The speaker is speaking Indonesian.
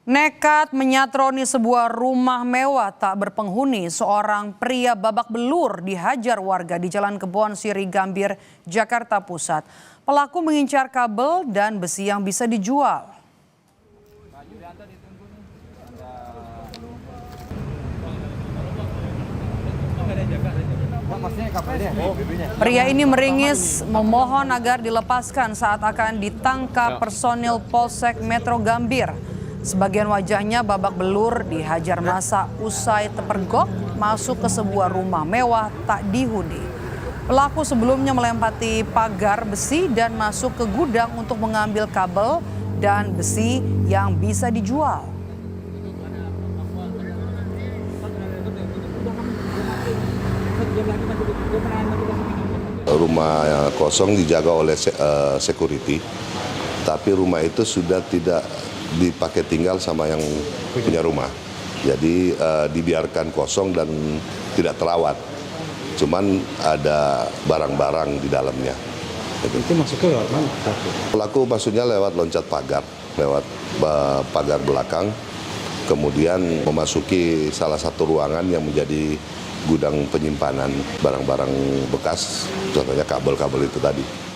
Nekat menyatroni sebuah rumah mewah tak berpenghuni, seorang pria babak belur dihajar warga di Jalan Kebon Siri Gambir, Jakarta Pusat. Pelaku mengincar kabel dan besi yang bisa dijual. Pria ini meringis memohon agar dilepaskan saat akan ditangkap personil Polsek Metro Gambir. Sebagian wajahnya babak belur dihajar massa usai terpergok masuk ke sebuah rumah mewah tak dihuni. Pelaku sebelumnya melempati pagar besi dan masuk ke gudang untuk mengambil kabel dan besi yang bisa dijual. Rumah kosong dijaga oleh security, tapi rumah itu sudah tidak dipakai tinggal sama yang punya rumah. Jadi dibiarkan kosong dan tidak terawat. Cuman ada barang-barang di dalamnya. Itu masuknya lewat mana? Pelaku maksudnya lewat loncat pagar, lewat pagar belakang, kemudian memasuki salah satu ruangan yang menjadi gudang penyimpanan barang-barang bekas, contohnya kabel-kabel itu tadi.